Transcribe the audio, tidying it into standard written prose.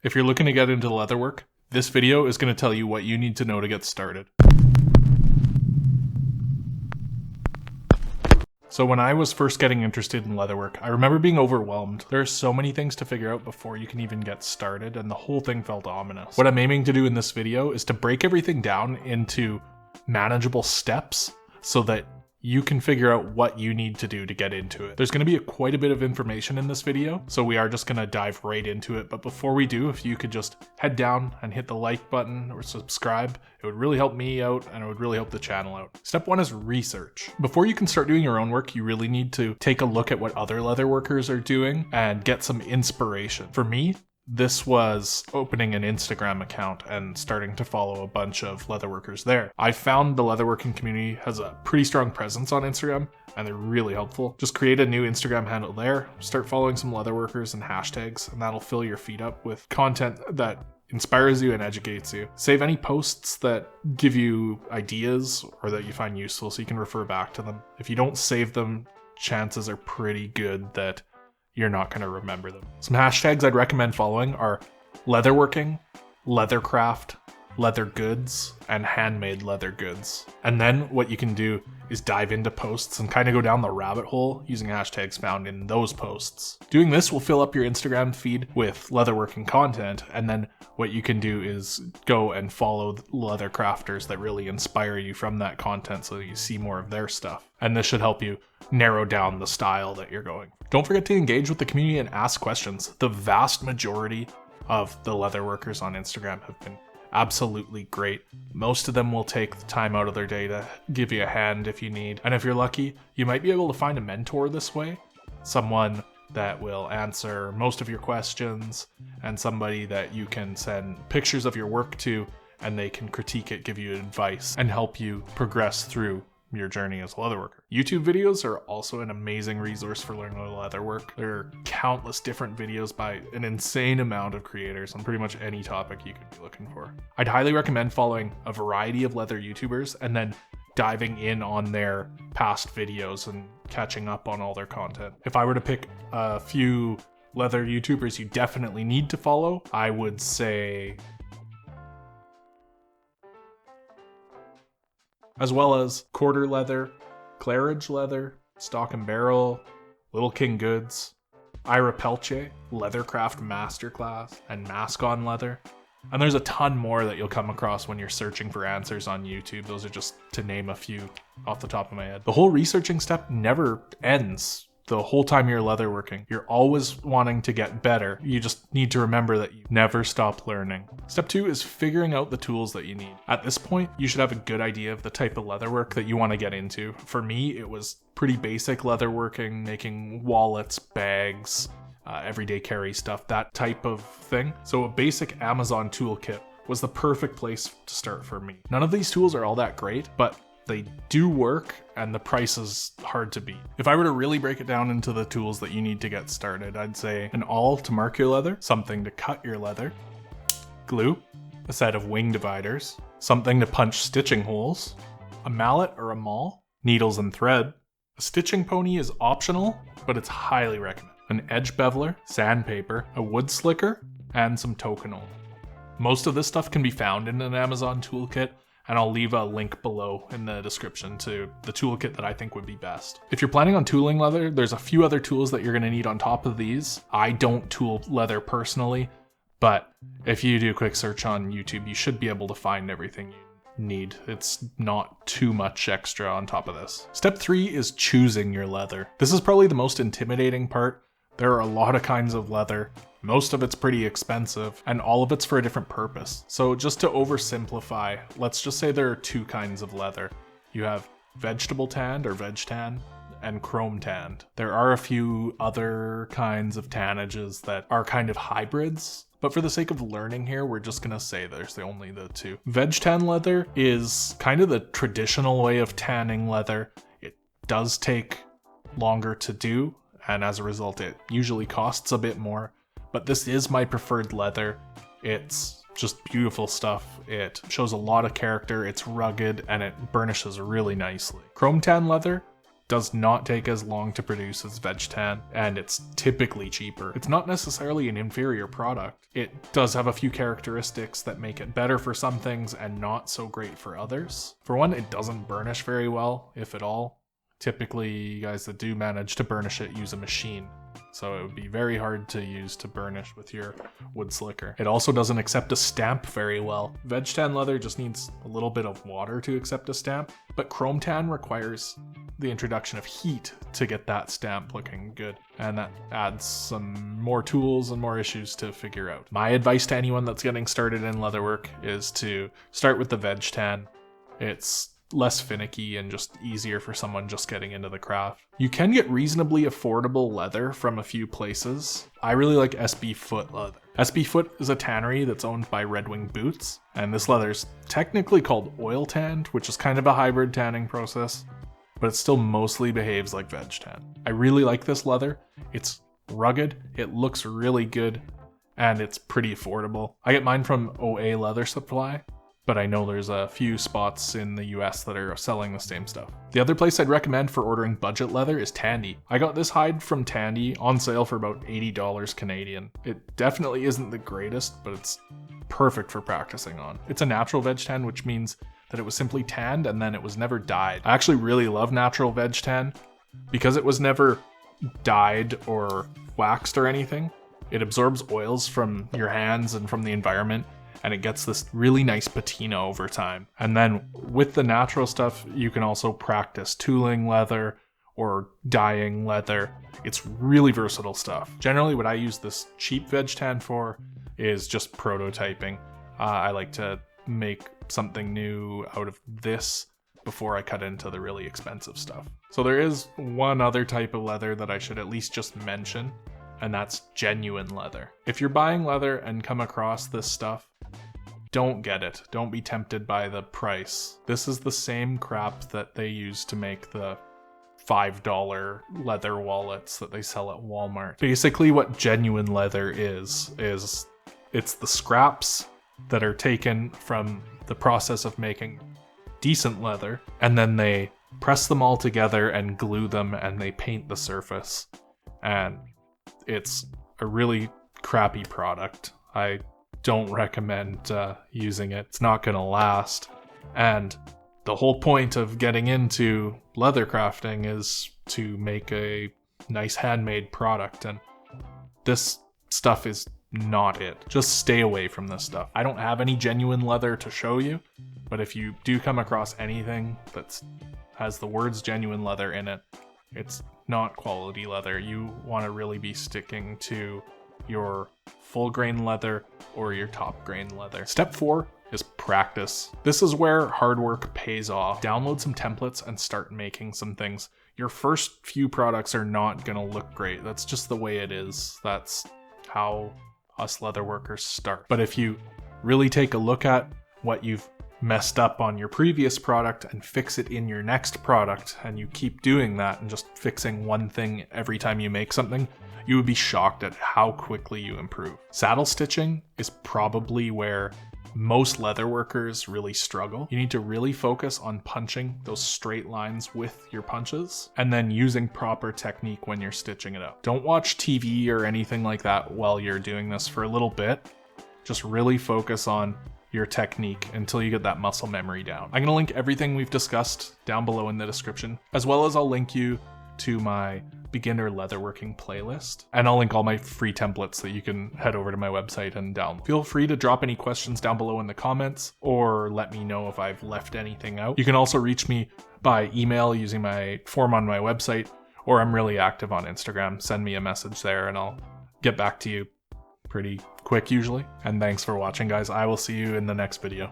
If you're looking to get into leatherwork, this video is going to tell you what you need to know to get started. So when I was first getting interested in leatherwork, I remember being overwhelmed. There are so many things to figure out before you can even get started, and the whole thing felt ominous. What I'm aiming to do in this video is to break everything down into manageable steps so that you can figure out what you need to do to get into it. There's going to be quite a bit of information in this video, so we are just going to dive right into it. But before we do, if you could just head down and hit the like button or subscribe, it would really help me out and it would really help the channel out. Step 1 is research. Before you can start doing your own work, you really need to take a look at what other leatherworkers are doing and get some inspiration. For me, this was opening an Instagram account and starting to follow a bunch of leatherworkers there. I found the leatherworking community has a pretty strong presence on Instagram and they're really helpful. Just create a new Instagram handle there, start following some leatherworkers and hashtags, and that'll fill your feed up with content that inspires you and educates you. Save any posts that give you ideas or that you find useful so you can refer back to them. If you don't save them, chances are pretty good that you're not going to remember them. Some hashtags I'd recommend following are leatherworking, leathercraft, leather goods, and handmade leather goods. And then what you can do is dive into posts and kind of go down the rabbit hole using hashtags found in those posts. Doing this will fill up your Instagram feed with leatherworking content, and then what you can do is go and follow leather crafters that really inspire you from that content so that you see more of their stuff. And this should help you narrow down the style that you're going. Don't forget to engage with the community and ask questions. The vast majority of the leatherworkers on Instagram have been absolutely great. Most of them will take the time out of their day to give you a hand if you need. And if you're lucky, you might be able to find a mentor this way. Someone that will answer most of your questions and somebody that you can send pictures of your work to and they can critique it, give you advice, and help you progress through your journey as a leatherworker. YouTube videos are also an amazing resource for learning leatherwork. There are countless different videos by an insane amount of creators on pretty much any topic you could be looking for. I'd highly recommend following a variety of leather YouTubers and then diving in on their past videos and catching up on all their content. If I were to pick a few leather YouTubers you definitely need to follow, I would say, as well as Quarter Leather, Claridge Leather, Stock and Barrel, Little King Goods, Ira Pelche, Leathercraft Masterclass, and Mask on Leather. And there's a ton more that you'll come across when you're searching for answers on YouTube. Those are just to name a few off the top of my head. The whole researching step never ends. The whole time you're leatherworking, you're always wanting to get better. You just need to remember that you never stop learning. Step 2 is figuring out the tools that you need. At this point, you should have a good idea of the type of leatherwork that you want to get into. For me, it was pretty basic leatherworking, making wallets, bags, everyday carry stuff, that type of thing. So a basic Amazon toolkit was the perfect place to start for me. None of these tools are all that great, but they do work and the price is hard to beat. If I were to really break it down into the tools that you need to get started, I'd say an awl to mark your leather, something to cut your leather, glue, a set of wing dividers, something to punch stitching holes, a mallet or a maul, needles and thread. A stitching pony is optional, but it's highly recommended. An edge beveler, sandpaper, a wood slicker, and some tokenol. Most of this stuff can be found in an Amazon toolkit, and I'll leave a link below in the description to the toolkit that I think would be best. If you're planning on tooling leather, there's a few other tools that you're going to need on top of these. I don't tool leather personally, but if you do a quick search on YouTube, you should be able to find everything you need. It's not too much extra on top of this. Step 3 is choosing your leather. This is probably the most intimidating part. There are a lot of kinds of leather. Most of it's pretty expensive, and all of it's for a different purpose. So just to oversimplify, let's just say there are 2 kinds of leather. You have vegetable tanned or veg tan and chrome tanned. There are a few other kinds of tannages that are kind of hybrids, but for the sake of learning here, we're just gonna say there's only the 2. Veg tan leather is kind of the traditional way of tanning leather. It does take longer to do, and as a result, it usually costs a bit more. But this is my preferred leather. It's just beautiful stuff. It shows a lot of character, it's rugged, and it burnishes really nicely. Chrome tan leather does not take as long to produce as veg tan, and it's typically cheaper. It's not necessarily an inferior product. It does have a few characteristics that make it better for some things and not so great for others. For one, it doesn't burnish very well, if at all. Typically, you guys that do manage to burnish it use a machine, so it would be very hard to use to burnish with your wood slicker. It also doesn't accept a stamp very well. Veg tan leather just needs a little bit of water to accept a stamp, but chrome tan requires the introduction of heat to get that stamp looking good, and that adds some more tools and more issues to figure out. My advice to anyone that's getting started in leatherwork is to start with the veg tan. It's less finicky and just easier for someone just getting into the craft. You can get reasonably affordable leather from a few places. I really like SB Foot leather. SB Foot is a tannery that's owned by Red Wing Boots, and this leather's technically called oil tanned, which is kind of a hybrid tanning process, but it still mostly behaves like veg tan. I really like this leather. It's rugged, it looks really good, and it's pretty affordable. I get mine from OA Leather Supply, but I know there's a few spots in the US that are selling the same stuff. The other place I'd recommend for ordering budget leather is Tandy. I got this hide from Tandy on sale for about $80 Canadian. It definitely isn't the greatest, but it's perfect for practicing on. It's a natural veg tan, which means that it was simply tanned and then it was never dyed. I actually really love natural veg tan because it was never dyed or waxed or anything. It absorbs oils from your hands and from the environment, and it gets this really nice patina over time. And then with the natural stuff, you can also practice tooling leather or dyeing leather. It's really versatile stuff. Generally, what I use this cheap veg tan for is just prototyping. I like to make something new out of this before I cut into the really expensive stuff. So there is one other type of leather that I should at least just mention, and that's genuine leather. If you're buying leather and come across this stuff, don't get it. Don't be tempted by the price. This is the same crap that they use to make the $5 leather wallets that they sell at Walmart. Basically what genuine leather is it's the scraps that are taken from the process of making decent leather, and then they press them all together and glue them and they paint the surface. And it's a really crappy product. I don't recommend using it. It's not gonna last. And the whole point of getting into leather crafting is to make a nice handmade product, and this stuff is not it. Just stay away from this stuff. I don't have any genuine leather to show you, but if you do come across anything that has the words genuine leather in it, it's not quality leather. You want to really be sticking to your full grain leather or your top grain leather. Step 4 is practice. This is where hard work pays off. Download some templates and start making some things. Your first few products are not gonna look great. That's just the way it is. That's how us leatherworkers start. But if you really take a look at what you've messed up on your previous product and fix it in your next product, and you keep doing that and just fixing one thing every time you make something, you would be shocked at how quickly you improve. Saddle stitching is probably where most leatherworkers really struggle. You need to really focus on punching those straight lines with your punches and then using proper technique when you're stitching it up. Don't watch TV or anything like that while you're doing this for a little bit. Just really focus on your technique until you get that muscle memory down. I'm gonna link everything we've discussed down below in the description, as well as I'll link you to my beginner leatherworking playlist, and I'll link all my free templates so you can head over to my website and download. Feel free to drop any questions down below in the comments, or let me know if I've left anything out. You can also reach me by email using my form on my website, or I'm really active on Instagram. Send me a message there and I'll get back to you pretty quick usually. And thanks for watching, guys. I will see you in the next video.